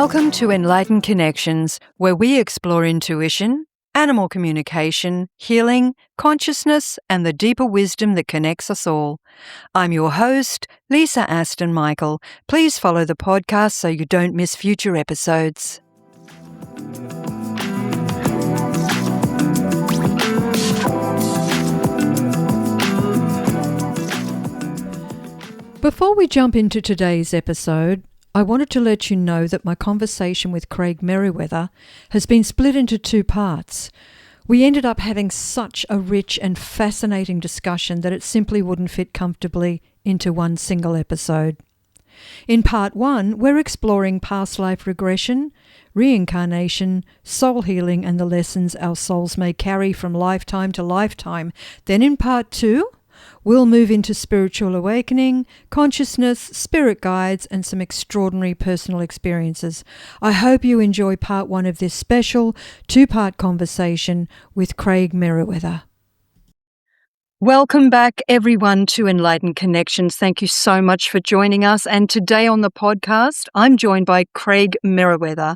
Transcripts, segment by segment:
Welcome to Enlightened Connections, where we explore intuition, animal communication, healing, consciousness, and the deeper wisdom that connects us all. I'm your host, Lisa Aston Michael. Please follow the podcast so you don't miss future episodes. Before we jump into today's episode, I wanted to let you know that my conversation with Craig Meriwether has been split into two parts. We ended up having such a rich and fascinating discussion that it simply wouldn't fit comfortably into one single episode. In part one, we're exploring past life regression, reincarnation, soul healing, and the lessons our souls may carry from lifetime to lifetime. Then in part two, we'll move into spiritual awakening, consciousness, spirit guides, and some extraordinary personal experiences. I hope you enjoy part one of this special two-part conversation with Craig Meriwether. Welcome back, everyone, to Enlightened Connections. Thank you so much for joining us. And today on the podcast, I'm joined by Craig Meriwether.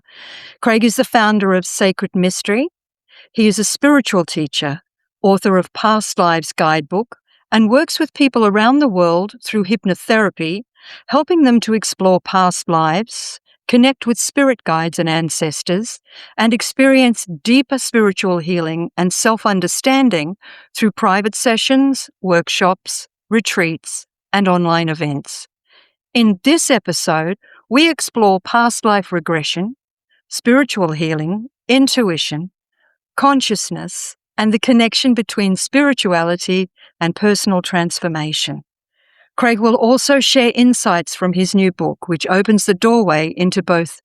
Craig is the founder of Sacred Mystery. He is a spiritual teacher, author of Past Lives Guidebook, and works with people around the world through hypnotherapy, helping them to explore past lives, connect with spirit guides and ancestors, and experience deeper spiritual healing and self-understanding through private sessions, workshops, retreats, and online events. In this episode, we explore past life regression, spiritual healing, intuition, consciousness, and the connection between spirituality and personal transformation. Craig will also share insights from his new book, which opens the doorway into both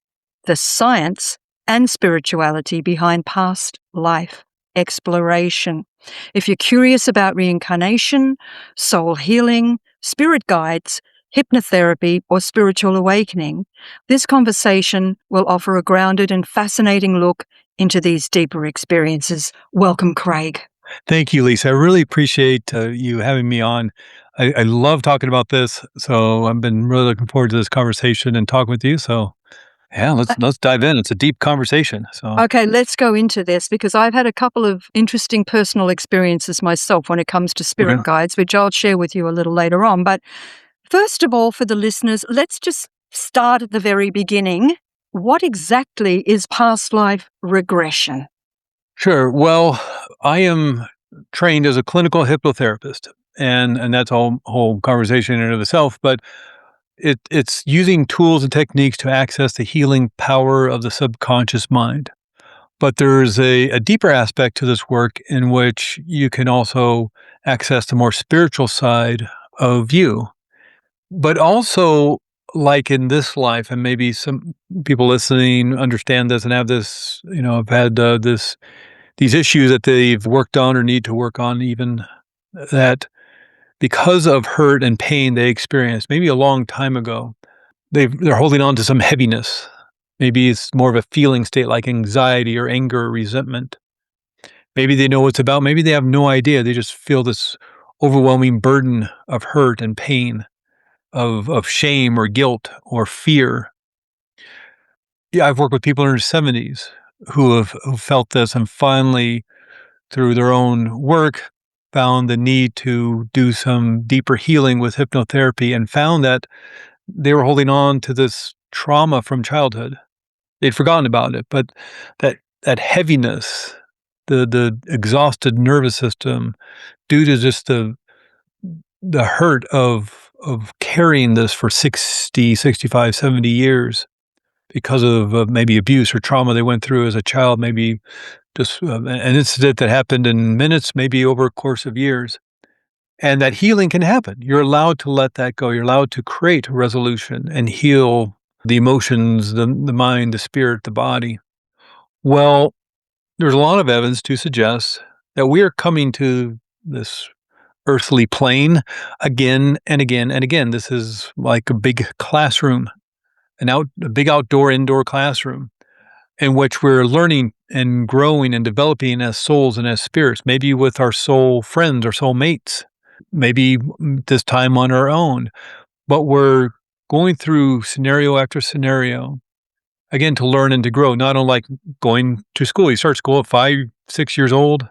the science and spirituality behind past life exploration. If you're curious about reincarnation, soul healing, spirit guides, hypnotherapy, or spiritual awakening, this conversation will offer a grounded and fascinating look into these deeper experiences. Welcome, Craig. Thank you, Lisa. I really appreciate you having me on. I love talking about this, so I've been really looking forward to this conversation and talking with you. So, yeah, let's dive in. It's a deep conversation. So, okay, let's go into this because I've had a couple of interesting personal experiences myself when it comes to spirit guides, which I'll share with you a little later on. But first of all, for the listeners, let's just start at the very beginning. What exactly is past life regression? Sure. Well, I am trained as a clinical hypnotherapist, and that's a whole conversation in and of itself. But it's using tools and techniques to access the healing power of the subconscious mind. But there's a deeper aspect to this work in which you can also access the more spiritual side of you. But also, like in this life, and maybe some people listening understand this and have this, have had these issues that they've worked on or need to work on, even that because of hurt and pain they experienced maybe a long time ago, they're holding on to some heaviness. Maybe it's more of a feeling state like anxiety or anger or resentment. Maybe they know what it's about. Maybe they have no idea. They just feel this overwhelming burden of hurt and pain, of shame or guilt or fear. Yeah, I've worked with people in their 70s who felt this and finally, through their own work, found the need to do some deeper healing with hypnotherapy and found that they were holding on to this trauma from childhood. They'd forgotten about it, but that heaviness, the exhausted nervous system, due to just the hurt of carrying this for 60, 65, 70 years because of maybe abuse or trauma they went through as a child, maybe just an incident that happened in minutes, maybe over a course of years. And that healing can happen. You're allowed to let that go. You're allowed to create a resolution and heal the emotions, the mind, the spirit, the body. Well, there's a lot of evidence to suggest that we are coming to this earthly plane again and again and again. This is like a big classroom, a big indoor classroom in which we're learning and growing and developing as souls and as spirits, maybe with our soul friends or soul mates, maybe this time on our own. But we're going through scenario after scenario again, to learn and to grow, not unlike going to school. You start school at 5, 6 years old,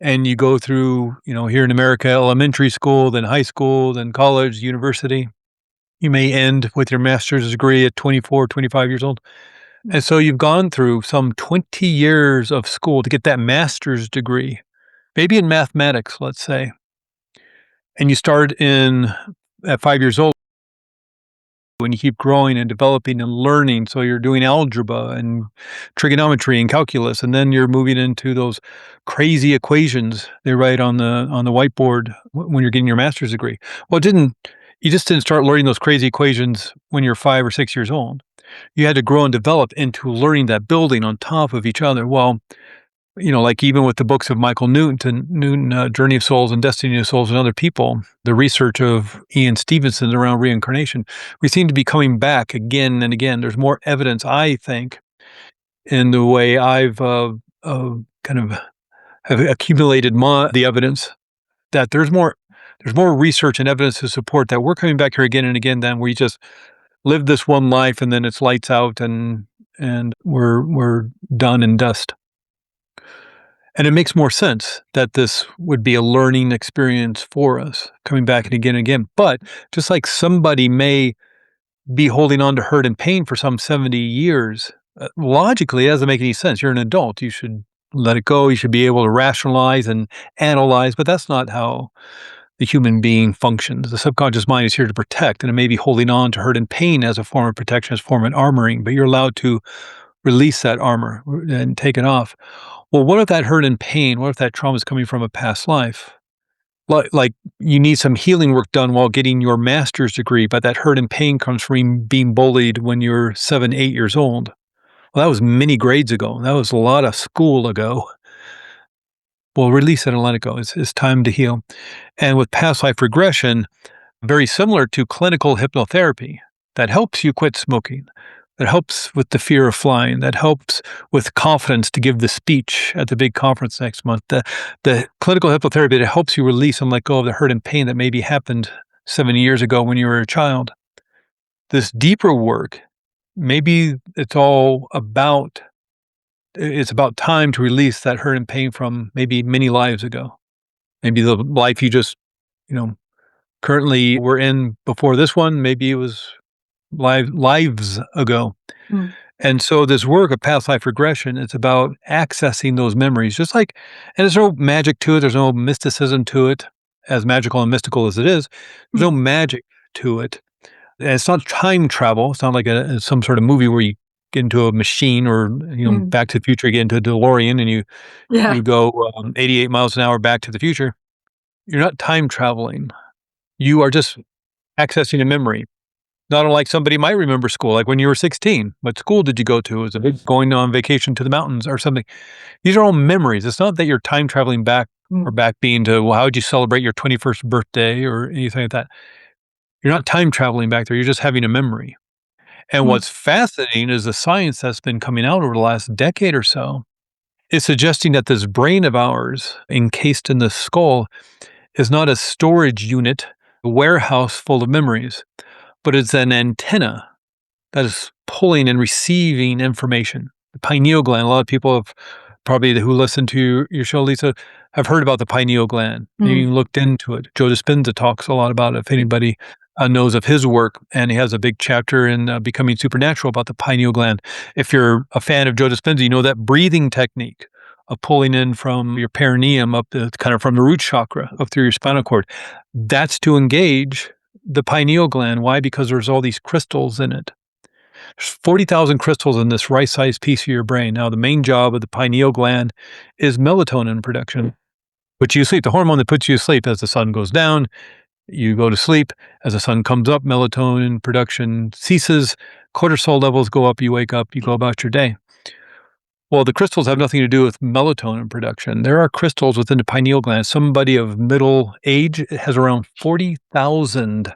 and you go through, here in America, elementary school, then high school, then college, university. You may end with your master's degree at 24, 25 years old. And so you've gone through some 20 years of school to get that master's degree, maybe in mathematics, let's say. And you start at 5 years old, when you keep growing and developing and learning. So you're doing algebra and trigonometry and calculus, and then you're moving into those crazy equations they write on the whiteboard when you're getting your master's degree. Well, you just didn't start learning those crazy equations when you're 5 or 6 years old. You had to grow and develop into learning that, building on top of each other. Well, like even with the books of Michael Newton, Journey of Souls and Destiny of Souls and other people, the research of Ian Stevenson around reincarnation, we seem to be coming back again and again. There's more evidence, I think, in the way I've kind of have accumulated the evidence, that there's more research and evidence to support that we're coming back here again and again than we just live this one life and then it's lights out and we're done in dust. And it makes more sense that this would be a learning experience for us, coming back and again. But just like somebody may be holding on to hurt and pain for some 70 years, logically, it doesn't make any sense. You're an adult. You should let it go. You should be able to rationalize and analyze, but that's not how the human being functions. The subconscious mind is here to protect, and it may be holding on to hurt and pain as a form of protection, as a form of armoring, but you're allowed to release that armor and take it off. Well, what if that hurt and pain, what if that trauma is coming from a past life? Like you need some healing work done while getting your master's degree, but that hurt and pain comes from being bullied when you're 7, 8 years old. Well, that was many grades ago. That was a lot of school ago. Well, release it and let it go. It's time to heal. And with past life regression, very similar to clinical hypnotherapy, that helps you quit smoking. That helps with the fear of flying. That helps with confidence to give the speech at the big conference next month. The clinical hypnotherapy that helps you release and let go of the hurt and pain that maybe happened 70 years ago when you were a child. This deeper work, maybe it's about time to release that hurt and pain from maybe many lives ago. Maybe the life you just, currently were in before this one, maybe it was lives ago. And so this work of past life regression, it's about accessing those memories, and there's no magic to it. There's no mysticism to it, as magical and mystical as it is. There's no magic to it. And it's not time travel. It's not like some sort of movie where you get into a machine or, Back to the Future, you get into a DeLorean and you go 88 miles an hour back to the future. You're not time traveling. You are just accessing a memory. Not unlike somebody might remember school, like when you were 16. What school did you go to? Was it going on vacation to the mountains or something? These are all memories. It's not that you're time traveling back or back being to, well, how would you celebrate your 21st birthday or anything like that? You're not time traveling back there. You're just having a memory. And what's fascinating is the science that's been coming out over the last decade or so is suggesting that this brain of ours encased in the skull is not a storage unit, a warehouse full of memories, but it's an antenna that is pulling and receiving information. The pineal gland, a lot of people have probably who listen to your show, Lisa, have heard about the pineal gland. Maybe even looked into it. Joe Dispenza talks a lot about it, if anybody knows of his work, and he has a big chapter in Becoming Supernatural about the pineal gland. If you're a fan of Joe Dispenza, you know that breathing technique of pulling in from your perineum up kind of from the root chakra up through your spinal cord. That's to engage the pineal gland. Why? Because there's all these crystals in it. There's 40,000 crystals in this right-sized piece of your brain. Now, the main job of the pineal gland is melatonin production, puts you to sleep. The hormone that puts you to sleep as the sun goes down, you go to sleep. As the sun comes up, melatonin production ceases, cortisol levels go up, you wake up, you go about your day. Well, the crystals have nothing to do with melatonin production. There are crystals within the pineal gland. Somebody of middle age has around 40,000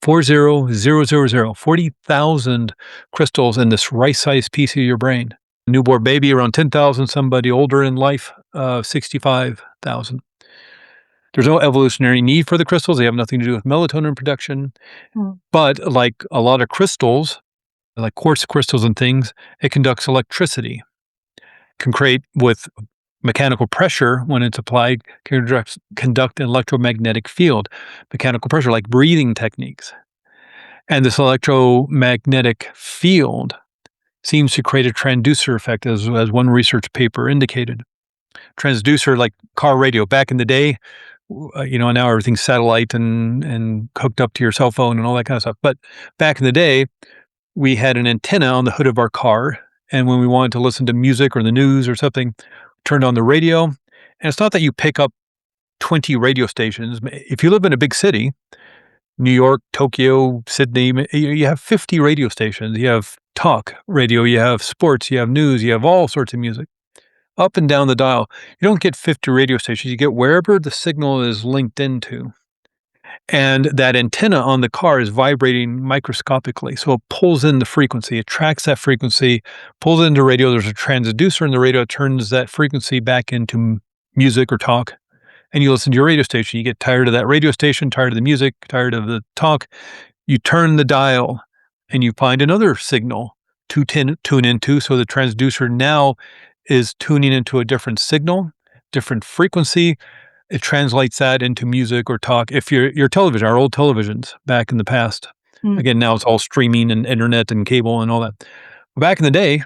40,000 crystals in this right-sized piece of your brain. A newborn baby, around 10,000. Somebody older in life, 65,000. There's no evolutionary need for the crystals. They have nothing to do with melatonin production. But like a lot of crystals, like quartz crystals and things, it conducts electricity, can create with mechanical pressure when it's applied, can conduct an electromagnetic field. Mechanical pressure, like breathing techniques. And this electromagnetic field seems to create a transducer effect, as one research paper indicated. Transducer, like car radio. Back in the day, now everything's satellite and hooked up to your cell phone and all that kind of stuff. But back in the day, we had an antenna on the hood of our car, and when we wanted to listen to music or the news or something, turned on the radio. And it's not that you pick up 20 radio stations. If you live in a big city, New York, Tokyo, Sydney, you have 50 radio stations. You have talk radio, you have sports, you have news, you have all sorts of music up and down the dial. You don't get 50 radio stations. You get wherever the signal is linked into. And that antenna on the car is vibrating microscopically. So it pulls in the frequency, it tracks that frequency, pulls it into radio. There's a transducer in the radio, turns that frequency back into music or talk. And you listen to your radio station. You get tired of that radio station, tired of the music, tired of the talk. You turn the dial and you find another signal to tune into. So the transducer now is tuning into a different signal, different frequency. It translates that into music or talk. If your television, our old televisions back in the past, again, now it's all streaming and internet and cable and all that. Back in the day,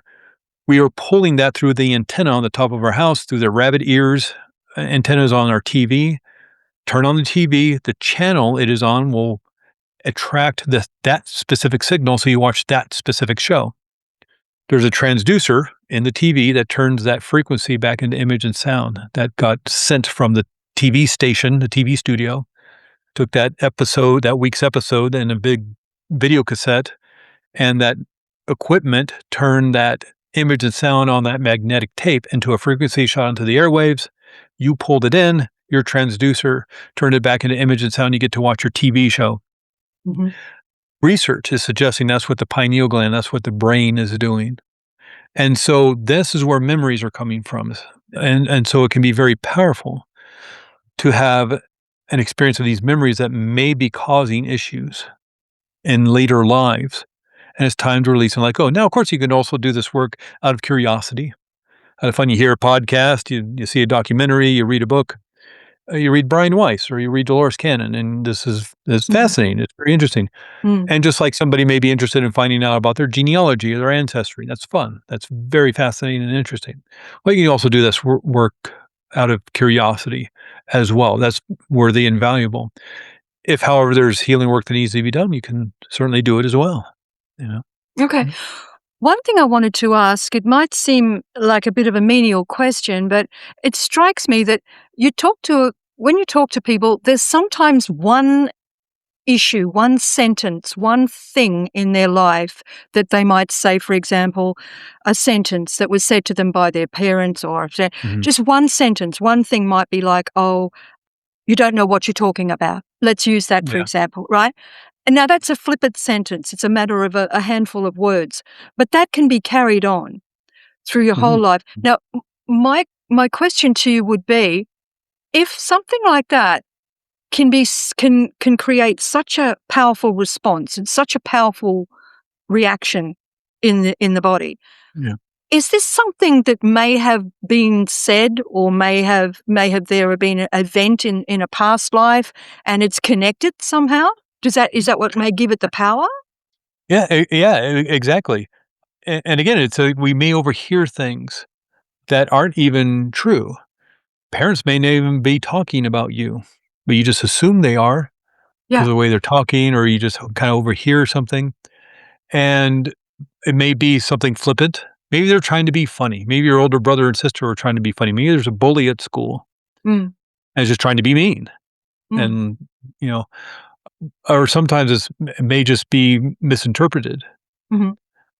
we were pulling that through the antenna on the top of our house, through the rabbit ears, antennas on our TV. Turn on the TV, the channel it is on will attract that specific signal, so you watch that specific show. There's a transducer in the TV that turns that frequency back into image and sound that got sent from the TV station, the TV studio, took that week's episode in a big video cassette, and that equipment turned that image and sound on that magnetic tape into a frequency shot into the airwaves. You pulled it in, your transducer turned it back into image and sound. You get to watch your TV show. Mm-hmm. Research is suggesting that's what the pineal gland, that's what the brain is doing. And so this is where memories are coming from. And so it can be very powerful to have an experience of these memories that may be causing issues in later lives. And it's time to release and let go. Now, of course, you can also do this work out of curiosity. Out of fun, you hear a podcast, you see a documentary, you read a book, you read Brian Weiss or you read Dolores Cannon, and it's fascinating. It's very interesting. And just like somebody may be interested in finding out about their genealogy or their ancestry, that's fun. That's very fascinating and interesting. Well, you can also do this work out of curiosity as well. That's worthy and valuable. If, however, there's healing work that needs to be done, you can certainly do it as well. Okay. One thing I wanted to ask, it might seem like a bit of a menial question, but it strikes me that when you talk to people, there's sometimes one issue, one sentence, one thing in their life that they might say, for example, a sentence that was said to them by their parents or just one sentence, one thing might be like, oh, you don't know what you're talking about. Let's use that, for example, right? And now that's a flippant sentence. It's a matter of a handful of words, but that can be carried on through your whole life. Now, my question to you would be, if something like that can create such a powerful response and such a powerful reaction in the body, is this something that may have been said or may have there been an event in a past life and it's connected somehow? Is that what may give it the power? Yeah, exactly. And again, we may overhear things that aren't even true. Parents may not even be talking about you, but you just assume they are because of the way they're talking, or you just kind of overhear something. And it may be something flippant. Maybe they're trying to be funny. Maybe your older brother and sister are trying to be funny. Maybe there's a bully at school and is just trying to be mean. And, or sometimes it may just be misinterpreted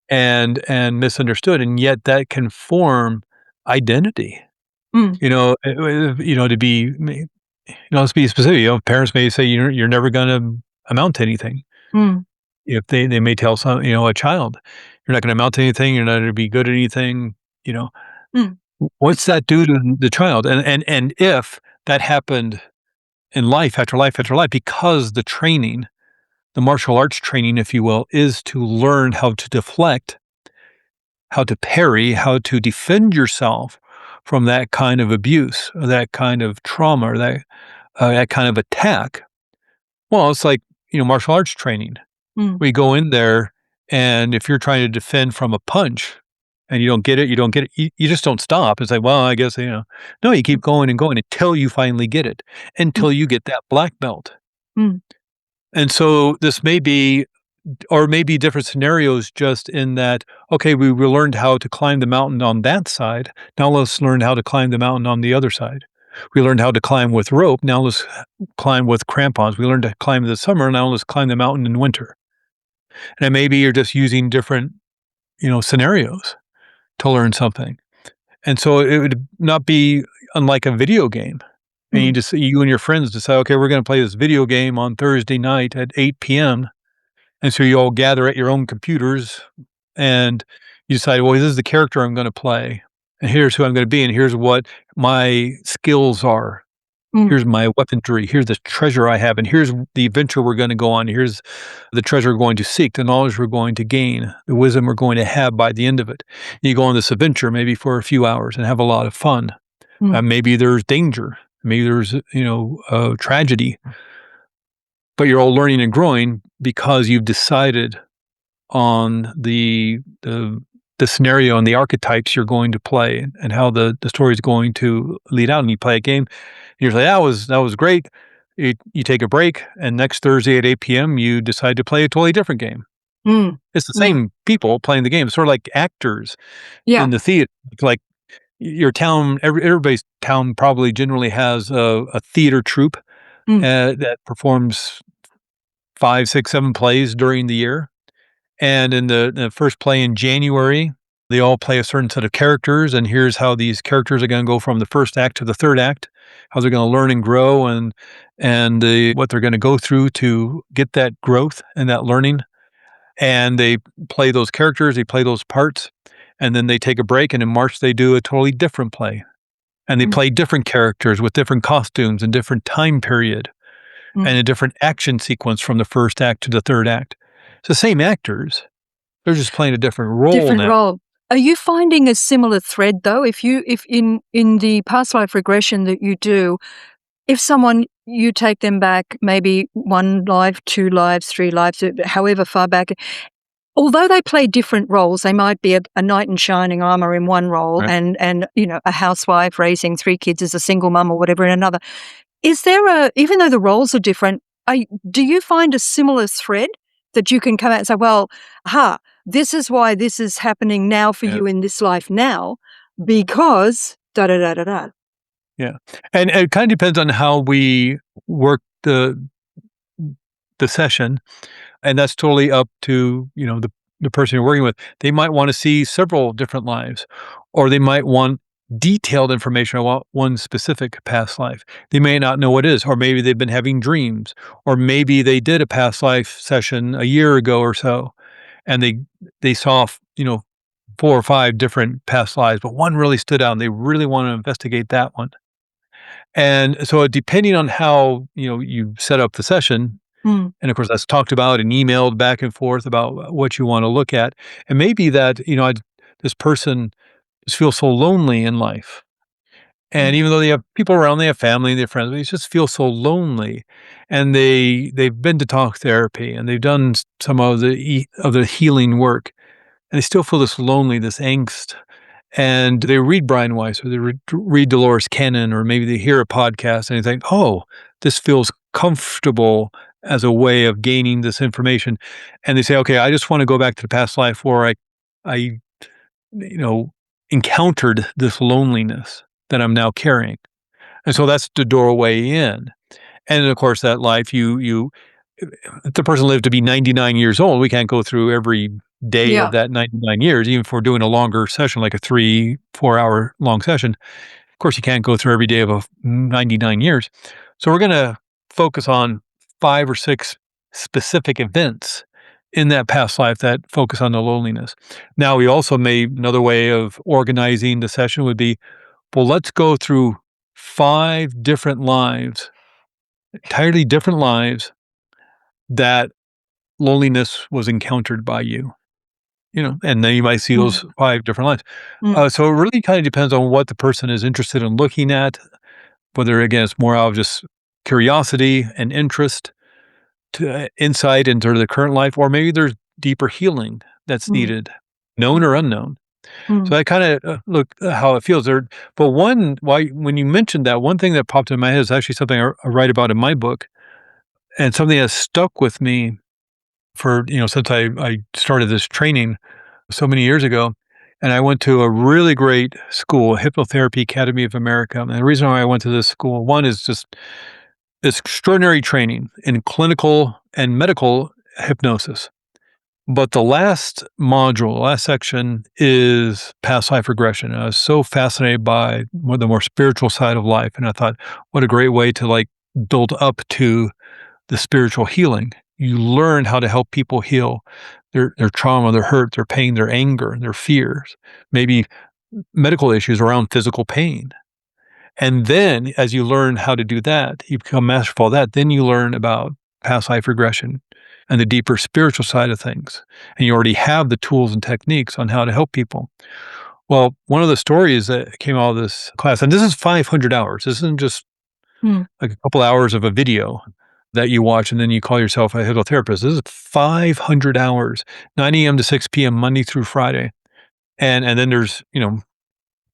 and misunderstood. And yet that can form identity. To be, let's be specific. Parents may say you're never going to amount to anything. If they may tell a child, you're not going to amount to anything. You're not going to be good at anything. What's that do to the child? And if that happened in life after life after life, because the training the martial arts training, if you will, is to learn how to deflect, how to parry, how to defend yourself from that kind of abuse or that kind of trauma or that kind of attack. Well, it's like, martial arts training. Mm. We go in there, and if you're trying to defend from a punch and you don't get it, you just don't stop. It's like, well, I guess, no, you keep going and going until you finally get it, Mm. until you get that black belt. Mm. And so this may be, or maybe different scenarios just in that, okay, we learned how to climb the mountain on that side. Now let's learn how to climb the mountain on the other side. We learned how to climb with rope. Now let's climb with crampons. We learned to climb in the summer. Now let's climb the mountain in winter. And maybe you're just using different, scenarios to learn something. And so it would not be unlike a video game. And Mm. you and your friends decide, okay, we're going to play this video game on Thursday night at 8 p.m. And so you all gather at your own computers and you decide, well, this is the character I'm going to play. And here's who I'm going to be. And here's what my skills are. Mm. Here's my weaponry. Here's the treasure I have. And here's the adventure we're going to go on. Here's the treasure we're going to seek, the knowledge we're going to gain, the wisdom we're going to have by the end of it. You go on this adventure maybe for a few hours and have a lot of fun. Mm. Maybe there's danger. Maybe there's, tragedy. But you're all learning and growing because you've decided on the scenario and the archetypes you're going to play and how the story is going to lead out. And you play a game, and you're like, that was great. You take a break, and next Thursday at 8 p.m., you decide to play a totally different game. Mm. It's the Mm. same people playing the game. It's sort of like actors Yeah. in the theater. It's like your town, everybody's town probably generally has a theater troupe that performs 5, 6, 7 plays during the year. And in the first play in January, they all play a certain set of characters, and here's how these characters are gonna go from the first act to the third act, how they're gonna learn and grow and what they're gonna go through to get that growth and that learning. And they play those characters, they play those parts, and then they take a break, and in March, they do a totally different play. And they Mm. play different characters with different costumes and different time period and a different action sequence from the first act to the third act. It's the same actors. They're just playing a different role Different now. role. Are you finding a similar thread though? If in the past life regression that you do, if someone you take them back maybe 1 life, 2 lives, 3 lives, however far back, although they play different roles, they might be a knight in shining armor in one role Right. and a housewife raising 3 kids as a single mum or whatever in another. Is there even though the roles are different, do you find a similar thread that you can come out and say, well, this is why this is happening now for Yeah. you in this life now, because da da da da da. Yeah. And it kind of depends on how we work the session, and that's totally up to, the person you're working with. They might wanna see several different lives, or they might want detailed information about one specific past life. They may not know what it is, or maybe they've been having dreams, or maybe they did a past life session a year ago or so, and they saw, 4 or 5 different past lives, but one really stood out, and they really wanna investigate that one. And so depending on how, you set up the session, Mm. and of course that's talked about and emailed back and forth about what you wanna look at, and maybe that, this person just feels so lonely in life. And Mm. even though they have people around, they have family, they have friends, they just feel so lonely. And they've been to talk therapy and they've done some of the healing work, and they still feel this lonely, this angst. And they read Brian Weiss or they read Dolores Cannon, or maybe they hear a podcast and they think, oh, this feels comfortable as a way of gaining this information. And they say, okay, I just want to go back to the past life where I encountered this loneliness that I'm now carrying. And so that's the doorway in. And of course, that life, if the person lived to be 99 years old, we can't go through every day Yeah. of that 99 years, even if we're doing a longer session, like a 3-4 hour long session. Of course, you can't go through every day of 99 years. So we're going to focus on 5 or 6 specific events in that past life that focus on the loneliness. Now, we also another way of organizing the session would be, well, let's go through 5 different lives, entirely different lives that loneliness was encountered by you, and then you might see Mm, those 5 different lines. mm, So it really kind of depends on what the person is interested in looking at, whether, again, it's more out of just curiosity and interest to insight into the current life, or maybe there's deeper healing that's mm, needed, known mm, or unknown. mm, So I kinda, look at how it feels there. But when you mentioned that, one thing that popped in my head is actually something I write about in my book, and something that stuck with me for, since I started this training so many years ago. And I went to a really great school, Hypnotherapy Academy of America. And the reason why I went to this school, one is just this extraordinary training in clinical and medical hypnosis. But the last module, last section is past life regression. I was so fascinated by the more spiritual side of life. And I thought, what a great way to build up to the spiritual healing. You learn how to help people heal their trauma, their hurt, their pain, their anger, their fears, maybe medical issues around physical pain. And then as you learn how to do that, you become masterful at that, then you learn about past life regression and the deeper spiritual side of things. And you already have the tools and techniques on how to help people. Well, one of the stories that came out of this class, and this is 500 hours. This isn't just mm. like a couple hours of a video that you watch and then you call yourself a hypnotherapist. This is 500 hours, 9 a.m. to 6 p.m. Monday through Friday. And then there's,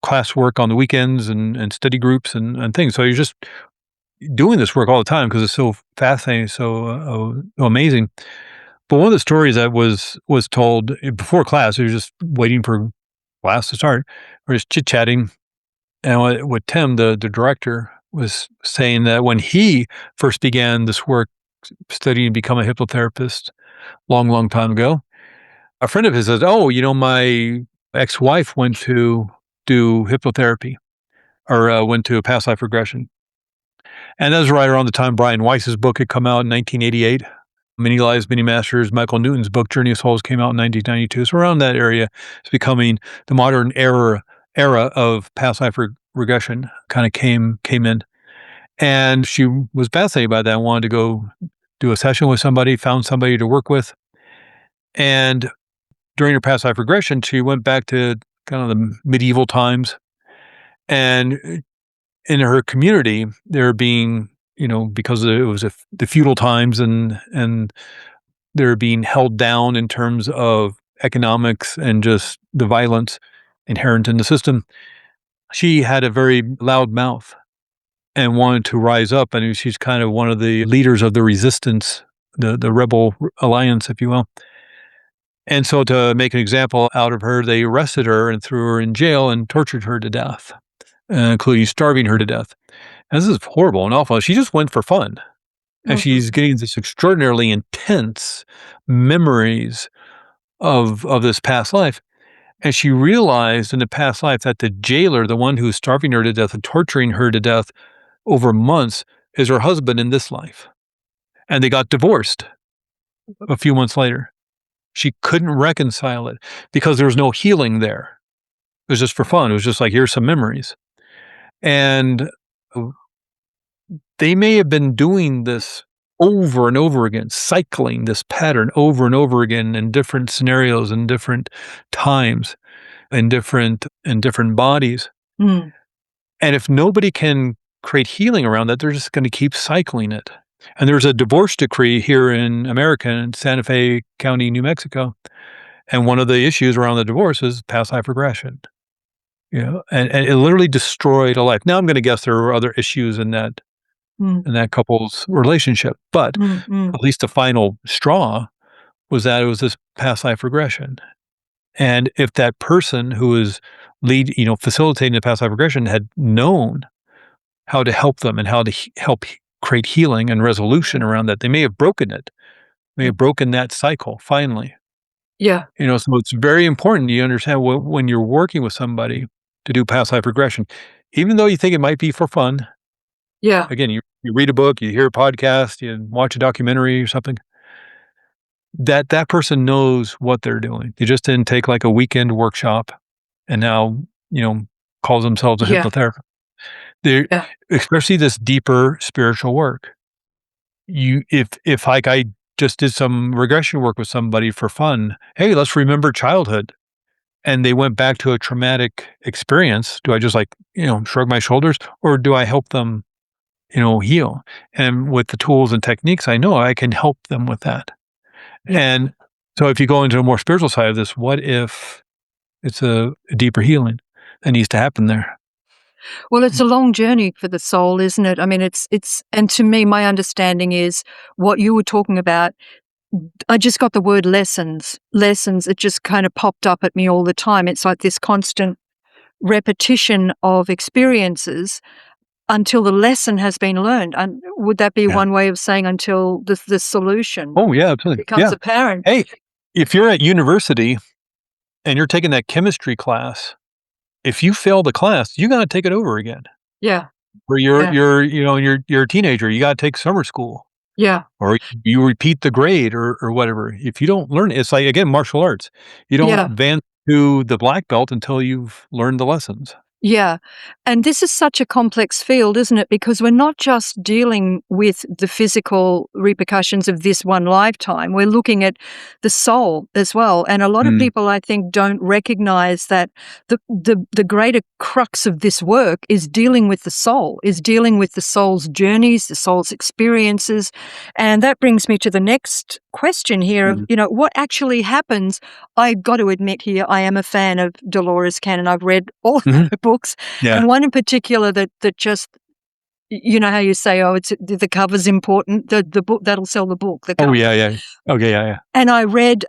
class work on the weekends and study groups and things. So you're just doing this work all the time because it's so fascinating, so amazing. But one of the stories that was told before class, we were just waiting for class to start. We're just chit chatting, and what Tim, the director, was saying that when he first began this work, studying to become a hypnotherapist, long, long time ago, a friend of his says, "Oh, my ex-wife went to do hypnotherapy, or went to past life regression." And that was right around the time Brian Weiss's book had come out in 1988. Many Lives, Many Masters, Michael Newton's book, Journey of Souls, came out in 1992. So around that area, it's becoming the modern era of past life regression kind of came in. And she was fascinated by that and wanted to go do a session with somebody, found somebody to work with. And during her past life regression, she went back to kind of the medieval times. And in her community, they're being, because it was the feudal times, and they're being held down in terms of economics and just the violence inherent in the system. She had a very loud mouth and wanted to rise up, and she's kind of one of the leaders of the resistance, the rebel alliance, if you will. And so, to make an example out of her, they arrested her and threw her in jail and tortured her to death, including starving her to death. And this is horrible and awful. She just went for fun, and Mhm. she's getting this extraordinarily intense memories of this past life. And she realized in the past life that the jailer, the one who was starving her to death and torturing her to death over months, is her husband in this life. And they got divorced a few months later. She couldn't reconcile it because there was no healing there. It was just for fun. It was just like, here's some memories. And they may have been doing this over and over again, cycling this pattern over and over again in different scenarios, in different times, in different bodies. Mm. And if nobody can create healing around that, they're just going to keep cycling it. And there's a divorce decree here in America, in Santa Fe County, New Mexico. And one of the issues around the divorce is past life regression. And it literally destroyed a life. Now I'm going to guess there were other issues Mm. in that couple's relationship, but Mm. Mm. at least the final straw was that it was this past life regression. And if that person who was facilitating the past life regression had known how to help them and how to help create healing and resolution around that, they may have broken it, may Mm. have broken that cycle finally. Yeah. So it's very important you understand when you're working with somebody to do past life regression, even though you think it might be for fun. Yeah. Again, you read a book, you hear a podcast, you watch a documentary or something, that person knows what they're doing. They just didn't take like a weekend workshop and now, calls themselves a Yeah. hypnotherapist. They're Yeah. especially this deeper spiritual work. If like I just did some regression work with somebody for fun. Hey, let's remember childhood. And they went back to a traumatic experience. Do I just shrug my shoulders, or do I help them, heal? And with the tools and techniques I know, I can help them with that. Yeah. And so if you go into a more spiritual side of this, what if it's a deeper healing that needs to happen there? Well, it's a long journey for the soul, isn't it? I mean, and to me, my understanding is what you were talking about. I just got the word lessons. Lessons, it just kind of popped up at me all the time. It's like this constant repetition of experiences until the lesson has been learned. And would that be Yeah. one way of saying until the solution Oh, yeah, absolutely. becomes Yeah. apparent? Hey, if you're at university and you're taking that chemistry class, if you fail the class, you got to take it over again. Yeah, Or yeah, you're a teenager, you got to take summer school, yeah, or you repeat the grade or whatever. If you don't learn it, it's like, again, martial arts. You don't yeah. advance to the black belt until you've learned the lessons. Yeah. And this is such a complex field, isn't it? Because we're not just dealing with the physical repercussions of this one lifetime. We're looking at the soul as well. And a lot of Mm. people, I think, don't recognize that the greater crux of this work is dealing with the soul, is dealing with the soul's journeys, the soul's experiences. And that brings me to the next question here of, what actually happens. I've got to admit here, I am a fan of Dolores Cannon. I've read all of her books, Yeah. and one in particular that just, you know how you say, oh, it's the cover's important. The book that'll sell the book. The Oh, cover. yeah. Okay, yeah. And I read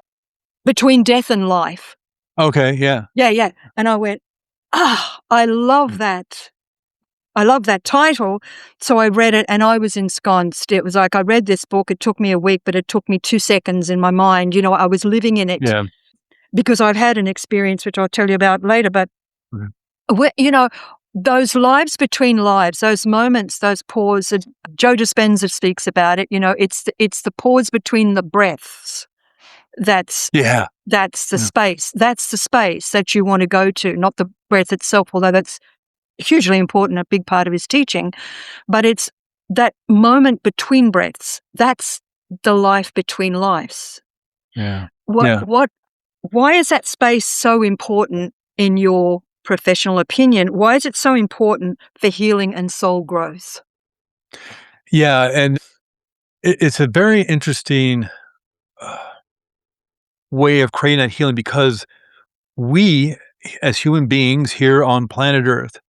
Between Death and Life. Okay, yeah. Yeah. And I went, I love that. I love that title. So I read it and I was ensconced. It was like I read this book. It took me a week, but it took me 2 seconds in my mind. I was living in it. Yeah. Because I've had an experience, which I'll tell you about later, but, Mhm. those lives between lives, those moments, those pauses, Joe Dispenza speaks about it, it's the pause between the breaths. That's Yeah. the Yeah. space. That's the space that you want to go to, not the breath itself, although that's hugely important, a big part of his teaching. But it's that moment between breaths. That's the life between lives. Yeah. Why is that space so important in your professional opinion? Why is it so important for healing and soul growth? Yeah, and it's a very interesting uh, way of creating that healing, because we, as human beings here on planet Earth,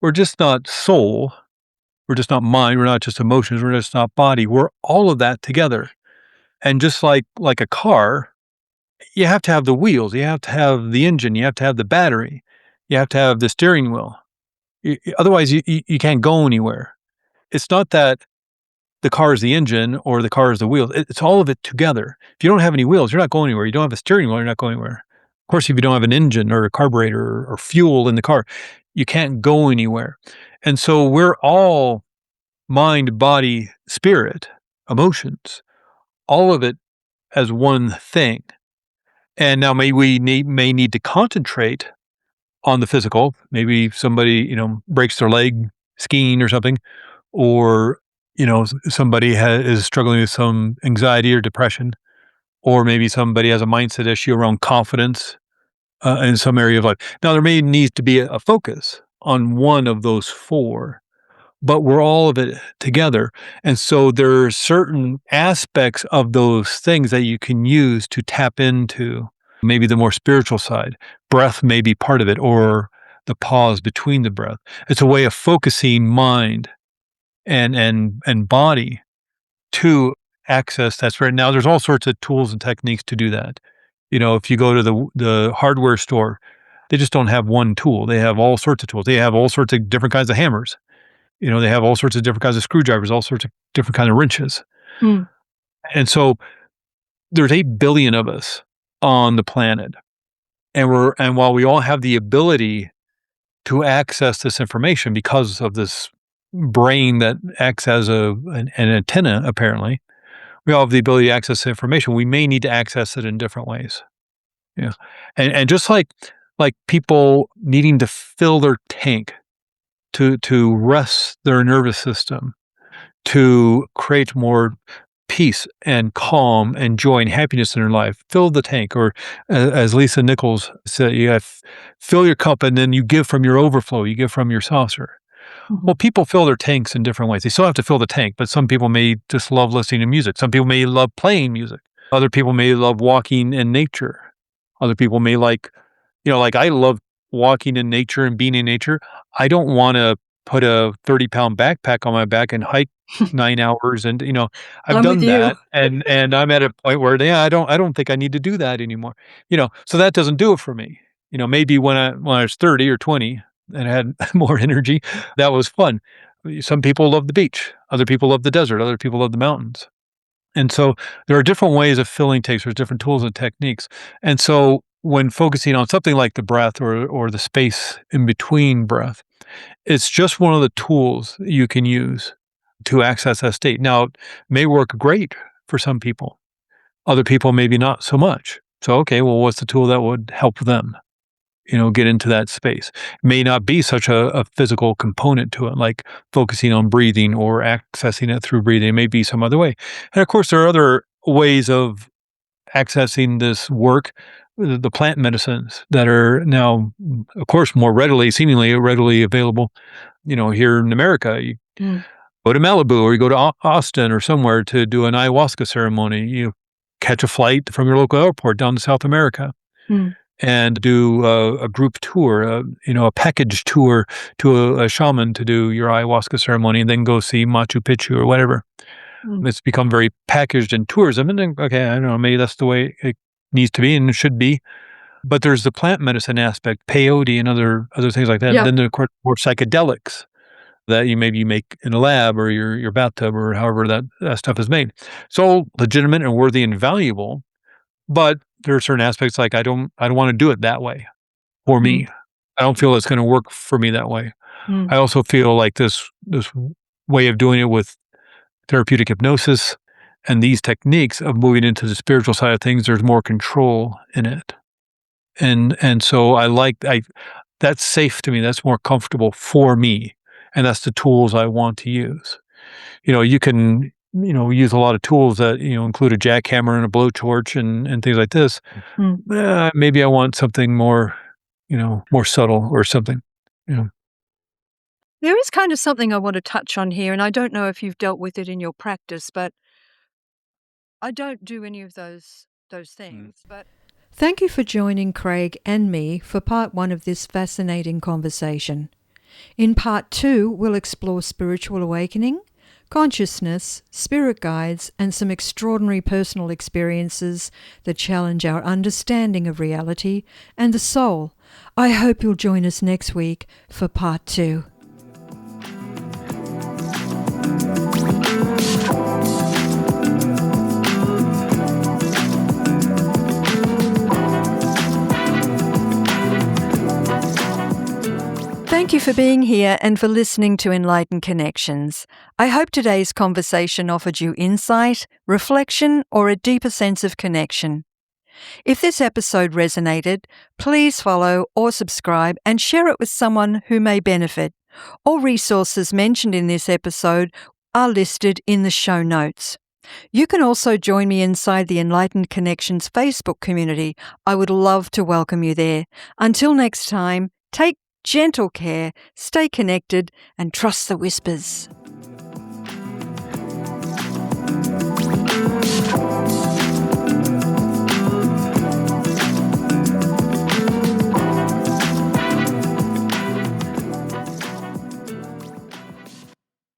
we're just not soul, we're just not mind, we're not just emotions, we're just not body. We're all of that together. And just like a car, you have to have the wheels, you have to have the engine, you have to have the battery, you have to have the steering wheel. Otherwise, you can't go anywhere. It's not that the car is the engine or the car is the wheels. It's all of it together. If you don't have any wheels, you're not going anywhere. You don't have a steering wheel, you're not going anywhere. Of course, if you don't have an engine or a carburetor or fuel in the car, you can't go anywhere. And so we're all mind, body, spirit, emotions, all of it as one thing. And now maybe we may need to concentrate on the physical. Maybe somebody, breaks their leg skiing or something, or somebody is struggling with some anxiety or depression, or maybe somebody has a mindset issue around confidence in some area of life. Now, there may need to be a focus on one of those four, but we're all of it together. And so there are certain aspects of those things that you can use to tap into maybe the more spiritual side. Breath may be part of it, or the pause between the breath. It's a way of focusing mind and body to access that spirit. Now, there's all sorts of tools and techniques to do that. If you go to the hardware store, they just don't have one tool. They have all sorts of tools. They have all sorts of different kinds of hammers. They have all sorts of different kinds of screwdrivers, all sorts of different kind of wrenches. Mm. And so there's 8 billion of us on the planet. And while we all have the ability to access this information because of this brain that acts as an antenna, apparently, we all have the ability to access the information. We may need to access it in different ways. Yeah. And just like people needing to fill their tank to rest their nervous system, to create more peace and calm and joy and happiness in their life. Fill the tank, or as Lisa Nichols said, you have fill your cup and then you give from your overflow. You give from your saucer. Well, people fill their tanks in different ways. They still have to fill the tank, but some people may just love listening to music. Some people may love playing music. Other people may love walking in nature. Other people may like, like I love walking in nature and being in nature. I don't want to put a 30-pound backpack on my back and hike 9 hours. And, I've I'm with done you. that. And I'm at a point where, I don't think I need to do that anymore. So that doesn't do it for me. Maybe when I was 30 or 20 and had more energy, that was fun. Some people love the beach. Other people love the desert. Other people love the mountains. And so there are different ways of filling tanks. There's different tools and techniques. And so when focusing on something like the breath or the space in between breath, it's just one of the tools you can use to access that state. Now, it may work great for some people. Other people, maybe not so much. So, okay, well, what's the tool that would help them, get into that space? It may not be such a physical component to it, like focusing on breathing or accessing it through breathing. It may be some other way. And of course, there are other ways of accessing this work, the plant medicines that are now, of course, seemingly readily available, here in America. You go to Malibu or you go to Austin or somewhere to do an ayahuasca ceremony. You catch a flight from your local airport down to South America and do a group tour, a package tour to a shaman to do your ayahuasca ceremony, and then go see Machu Picchu or whatever. It's become very packaged in tourism. And then, okay, I don't know, maybe that's the way it needs to be and it should be. But there's the plant medicine aspect, peyote and other things like that. Yeah. Then there are, of course, more psychedelics that you make in a lab or your bathtub or however that stuff is made. It's all legitimate and worthy and valuable, but there are certain aspects like I don't want to do it that way for me. I don't feel it's going to work for me that way. I also feel like this way of doing it with therapeutic hypnosis and these techniques of moving into the spiritual side of things, there's more control in it. And so that's safe to me. That's more comfortable for me. And that's the tools I want to use. You can, use a lot of tools that, include a jackhammer and a blowtorch and things like this. Maybe I want something more, more subtle or something, There is kind of something I want to touch on here, and I don't know if you've dealt with it in your practice, but I don't do any of those things. But thank you for joining Craig and me for part 1 of this fascinating conversation. In part 2, we'll explore spiritual awakening, consciousness, spirit guides, and some extraordinary personal experiences that challenge our understanding of reality and the soul. I hope you'll join us next week for part 2. Thank you for being here and for listening to Enlightened Connections. I hope today's conversation offered you insight, reflection, or a deeper sense of connection. If this episode resonated, please follow or subscribe and share it with someone who may benefit. All resources mentioned in this episode are listed in the show notes. You can also join me inside the Enlightened Connections Facebook community. I would love to welcome you there. Until next time, take gentle care, stay connected, and trust the whispers.